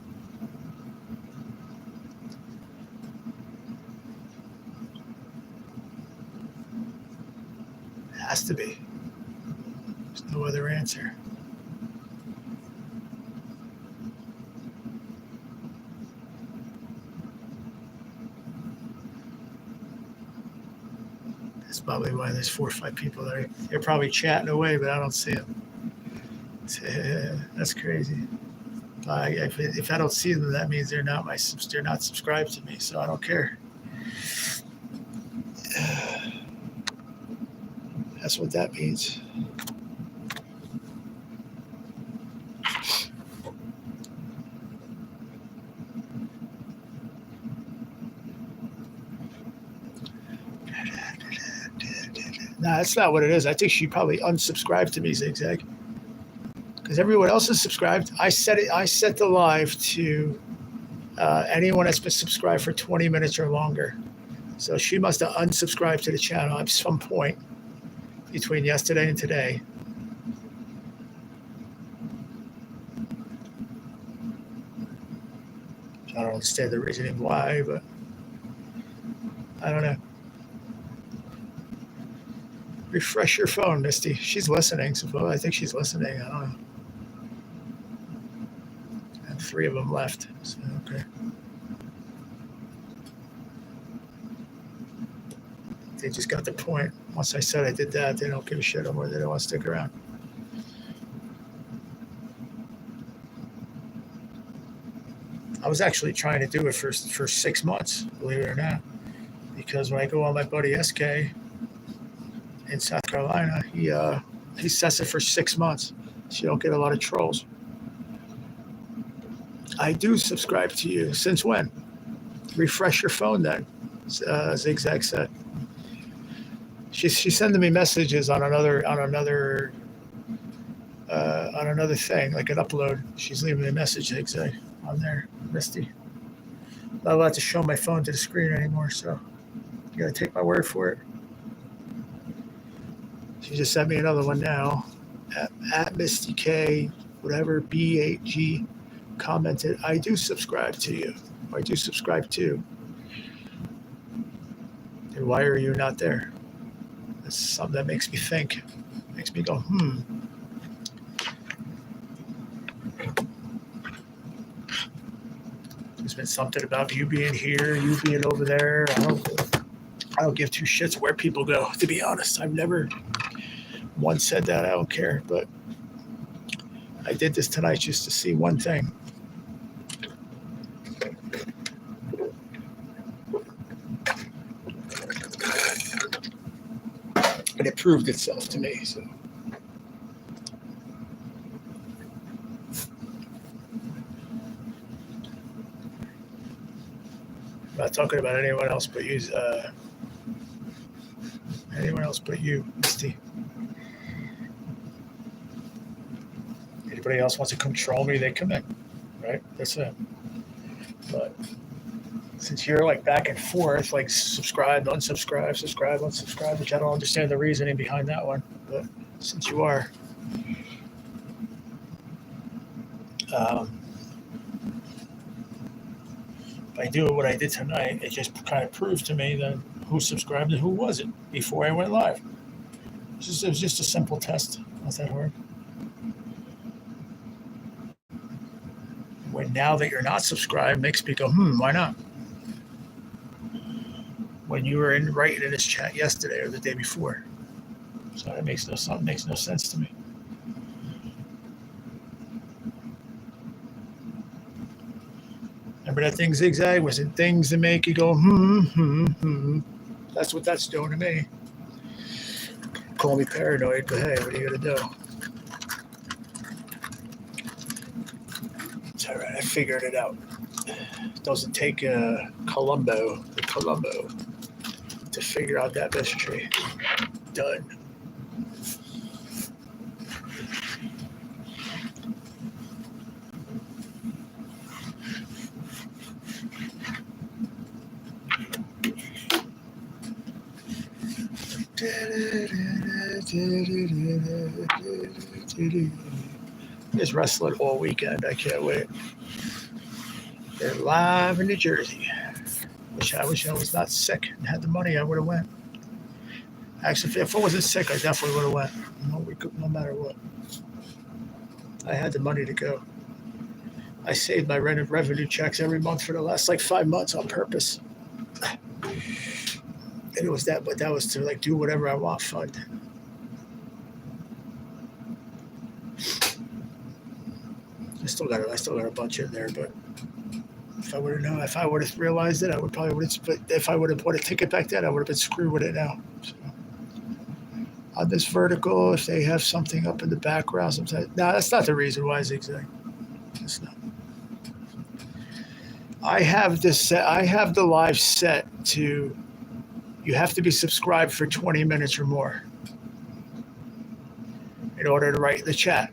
It has to be. There's no other answer. That's probably why there's 4 or 5 people there. They're probably chatting away, but I don't see them. That's crazy. If I don't see them, that means they're not subscribed to me. So I don't care. That's what that means. No, that's not what it is. I think she probably unsubscribed to me, Zigzag, because everyone else is subscribed. I set it. I set the live to anyone that's been subscribed for 20 minutes or longer. So she must have unsubscribed to the channel at some point between yesterday and today. I don't understand the reasoning why, but I don't know. Refresh your phone, Misty. She's listening. So I think she's listening. I don't know. And 3 of them left. So, okay. They just got the point. Once I said I did that, they don't give a shit anymore. They don't want to stick around. I was actually trying to do it for 6 months, believe it or not, because when I go on my buddy SK in South Carolina, he sets it for 6 months, so you don't get a lot of trolls. I do subscribe to you. Since when? Refresh your phone then, Zigzag said. She's sending me messages on another thing, like an upload. She's leaving me a message, Zigzag, on there, Misty. I'm not allowed to show my phone to the screen anymore, so you gotta take my word for it. She just sent me another one now. At Misty K, whatever, B8G, commented, I do subscribe to you. I do subscribe to. And why are you not there? That's something that makes me think. Makes me go, There's been something about you being here, you being over there. I don't give 2 shits where people go, to be honest. I've never once said that. I don't care. But I did this tonight just to see one thing. And it proved itself to me. So. I'm not talking about anyone else but you. Anyone else but you, Misty. Anybody else wants to control me, they come in. Right? That's it. But since you're like back and forth, like subscribe, unsubscribe, subscribe, unsubscribe, which I don't understand the reasoning behind that one. But since you are, by doing what I did tonight, it just kind of proved to me that who subscribed and who wasn't before I went live. It was just a simple test. Not that hard. When now that you're not subscribed, makes me go, why not? When you were writing in this chat yesterday or the day before. So that makes no sense to me. Remember that thing, Zigzag? Was it things that make you go, That's what that's doing to me. Call me paranoid, but hey, what are you going to do? It's all right. I figured it out. It doesn't take Columbo to figure out that mystery. Done. Just wrestling all weekend. I can't wait. They're live in New Jersey. I wish I was not sick and had the money. I would have went. Actually, if I wasn't sick, I definitely would have went. No matter what. I had the money to go. I saved my revenue checks every month for the last 5 months on purpose. And it was that, but that was to do whatever I want fund. I still got a bunch in there, but if I would have realized it, I would probably would have. But if I would have bought a ticket back then, I would have been screwed with it now. So, on this vertical, if they have something up in the background, sometimes that's not the reason why I zigzag. It's not. I have this set. I have the live set to. You have to be subscribed for 20 minutes or more in order to write in the chat.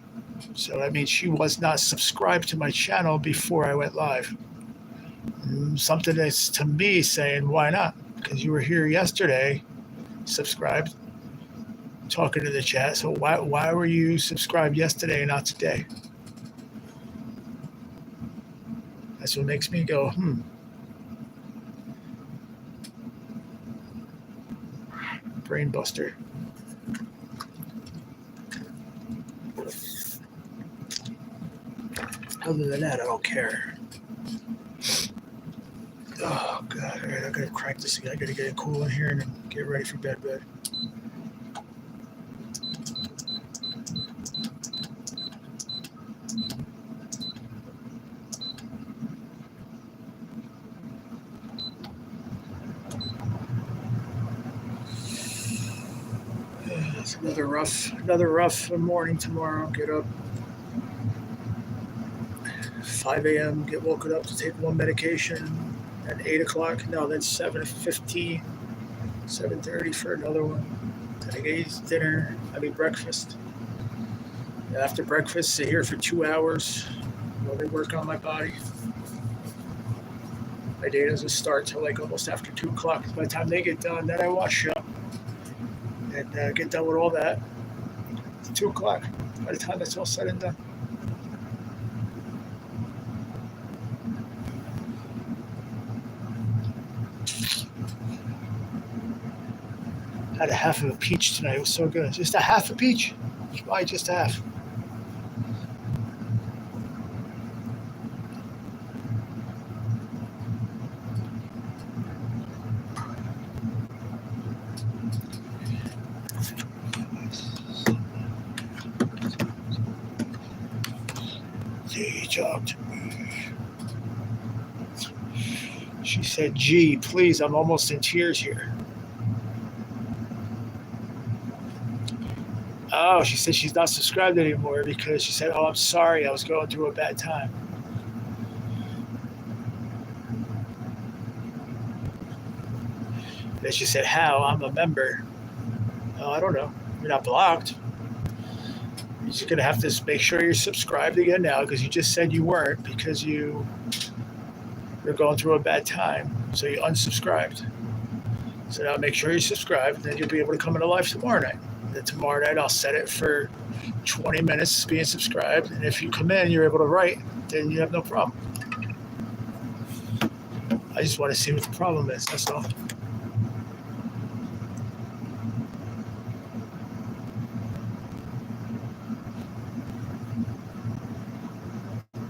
So that means she was not subscribed to my channel before I went live. Something that's to me saying, why not? Because you were here yesterday, subscribed, talking to the chat. So why were you subscribed yesterday and not today? That's what makes me go, Brain buster. Other than that, I don't care. Oh, God. All right, I got to crank this again. I got to get it cool in here and then get ready for bed. It's another rough morning tomorrow. Get up 5 a.m. Get woken up to take one medication at 8 o'clock. No, then 7:15, 7:30 for another one. Then I get breakfast. And after breakfast, sit here for 2 hours while they work on my body. My day doesn't start till almost after 2 o'clock. By the time they get done, then I wash up and get done with all that. It's 2 o'clock by the time that's all said and done. Had a half of a peach tonight. It was so good. Just a half a peach? Why just a half? They talked to me. She said, gee, please, I'm almost in tears here. Oh, she said she's not subscribed anymore because she said, oh, I'm sorry, I was going through a bad time. Then she said, how? I'm a member. Oh, I don't know. You're not blocked. You're just going to have to make sure you're subscribed again now because you just said you weren't because you're going through a bad time. So you unsubscribed. So now make sure you're subscribed, and then you'll be able to come into live tomorrow night. Then tomorrow night I'll set it for 20 minutes being subscribed. And if you come in, you're able to write, then you have no problem. I just want to see what the problem is. That's all.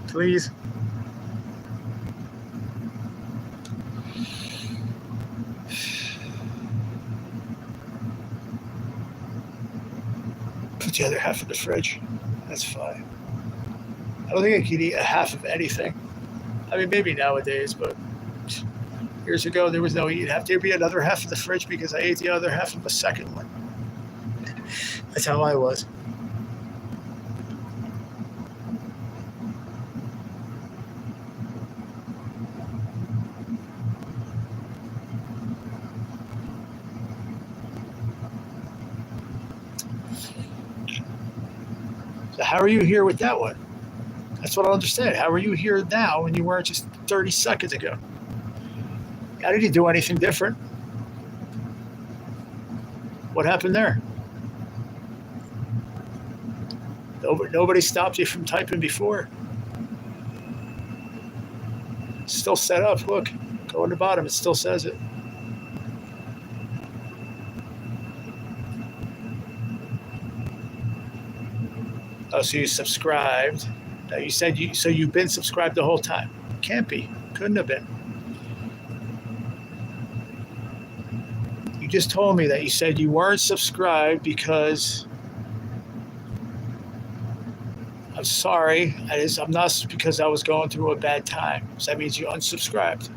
Please. Put the other half in the fridge. That's fine. I don't think I could eat a half of anything. I mean, maybe nowadays, but years ago there was no eat. Have to be another half of the fridge because I ate the other half of a second one. That's how I was. So how are you here with that one? That's what I don't understand. How are you here now when you weren't just 30 seconds ago? How did you do anything different? What happened there? Nobody stopped you from typing before. It's still set up. Look, go on the bottom. It still says it. Oh, so you subscribed. Now you said you've been subscribed the whole time. Can't be. Couldn't have been. You just told me that you said you weren't subscribed because I'm sorry. I'm not because I was going through a bad time. So that means you unsubscribed.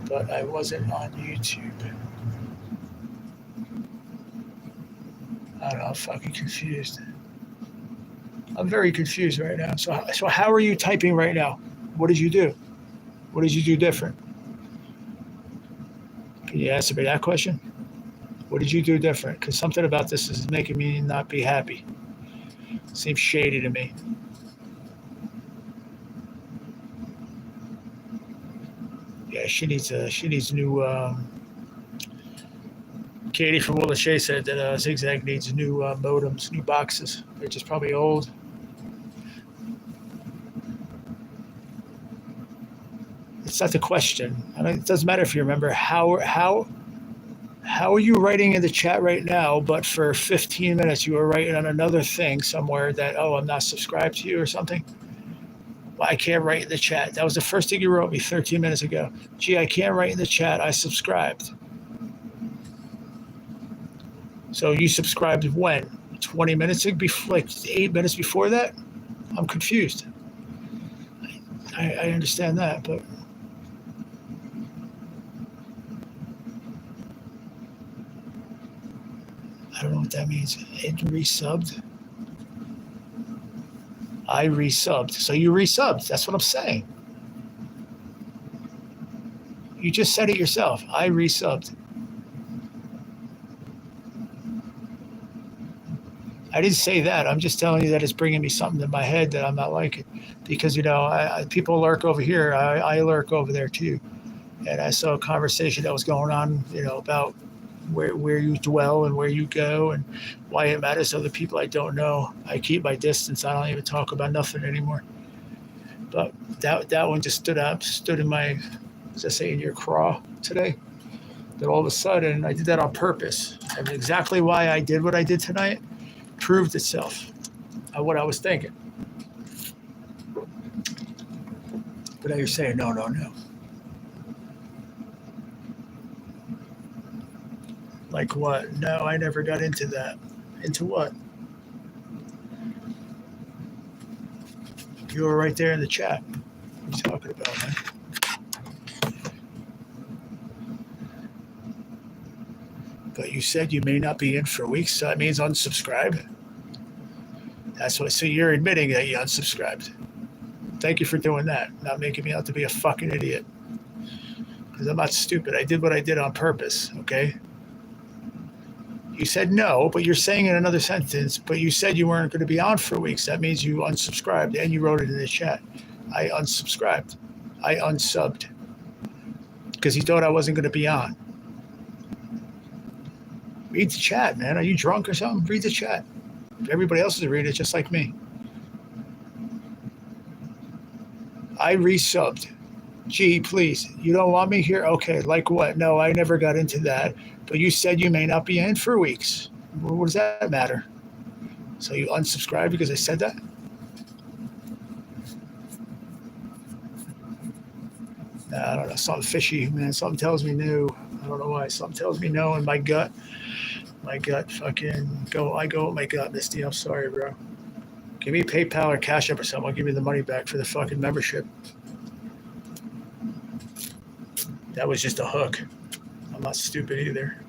But I wasn't on YouTube. I don't know. I'm fucking confused. I'm very confused right now. So how are you typing right now? What did you do? What did you do different? Can you answer me that question? What did you do different? Because something about this is making me not be happy. Seems shady to me. Yeah, she needs new. Katie from Will Shea said that Zigzag needs new modems, new boxes. They're just probably old. It's not the question. I mean, it doesn't matter if you remember how are you writing in the chat right now, but for 15 minutes you were writing on another thing somewhere that, oh, I'm not subscribed to you or something? Well, I can't write in the chat. That was the first thing you wrote me 13 minutes ago. Gee, I can't write in the chat. I subscribed. So you subscribed when? 20 minutes before, like 8 minutes before that? I'm confused. I understand that, but I don't know what that means. It resubbed. I resubbed. So you resubbed. That's what I'm saying. You just said it yourself. I resubbed. I didn't say that. I'm just telling you that it's bringing me something in my head that I'm not liking. Because, people lurk over here. I lurk over there too. And I saw a conversation that was going on, about where you dwell and where you go and why it matters to other people I don't know. I keep my distance. I don't even talk about nothing anymore. But that one just stood in my, as I say, in your craw today. That all of a sudden I did that on purpose. And exactly why I did what I did tonight proved itself of what I was thinking. But now you're saying no. Like what? No, I never got into that. Into what? You were right there in the chat. What are you talking about, man? But you said you may not be in for weeks, so that means unsubscribe. That's what. So you're admitting that you unsubscribed. Thank you for doing that. Not making me out to be a fucking idiot. Because I'm not stupid. I did what I did on purpose. Okay. You said no, but you're saying in another sentence, but you said you weren't going to be on for weeks. That means you unsubscribed, and you wrote it in the chat. I unsubscribed. I unsubbed. Because he thought I wasn't going to be on. Read the chat, man. Are you drunk or something? Read the chat. Everybody else is reading it just like me. I resubbed. Gee, please, you don't want me here? Okay, like what? No, I never got into that. But you said you may not be in for weeks. What does that matter? So you unsubscribed because I said that? Nah, I don't know. Something fishy, man. Something tells me no. I don't know why. Something tells me no in my gut. My gut fucking go. I go with my gut, Misty. I'm sorry, bro. Give me PayPal or Cashapp or something. I'll give you the money back for the fucking membership. That was just a hook. I'm not stupid either.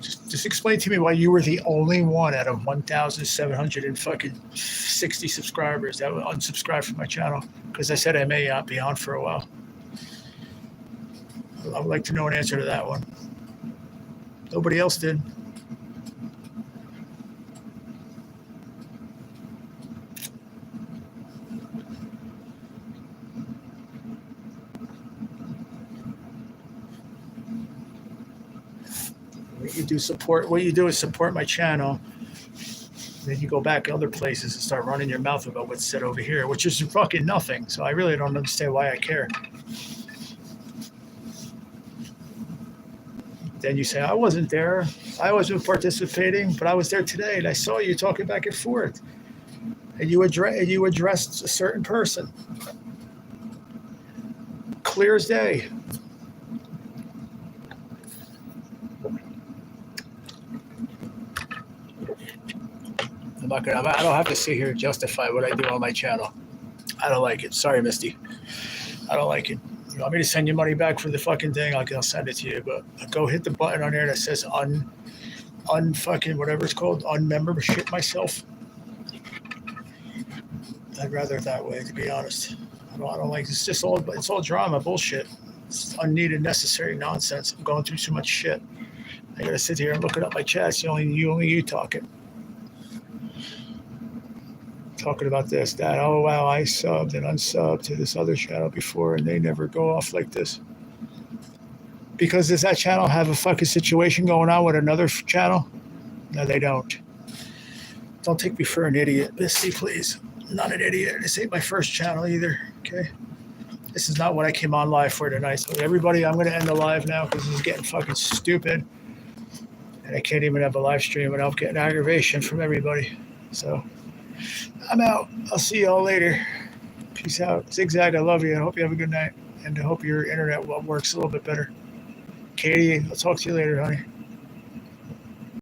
Just explain to me why you were the only one out of 1,760 subscribers that would unsubscribe from my channel. Because I said I may not be on for a while. I would like to know an answer to that one. Nobody else did. do support. What you do is support my channel. Then you go back other places and start running your mouth about what's said over here, which is fucking nothing. So I really don't understand why I care. Then you say, I wasn't there. I wasn't participating, but I was there today and I saw you talking back and forth. And you addressed a certain person. Clear as day. I don't have to sit here and justify what I do on my channel. I don't like it. Sorry, Misty. I don't like it. You want me to send you money back for the fucking thing? I'll send it to you. But go hit the button on there that says unfucking whatever it's called, unmembership myself. I'd rather it that way, to be honest. I don't like it's all drama bullshit. It's unneeded, necessary nonsense. I'm going through so much shit. I gotta sit here and look it up my chats. Only you talking. Talking about this, that. Oh wow, I subbed and unsubbed to this other channel before, and they never go off like this. Because does that channel have a fucking situation going on with another channel? No, they don't. Don't take me for an idiot, Misty, please. I'm not an idiot. This ain't my first channel either. Okay. This is not what I came on live for tonight. So everybody, I'm gonna end the live now because this is getting fucking stupid, and I can't even have a live stream without getting aggravation from everybody. So. I'm out. I'll see y'all later. Peace out. Zigzag, I love you. I hope you have a good night. And I hope your internet works a little bit better. Katie, I'll talk to you later, honey.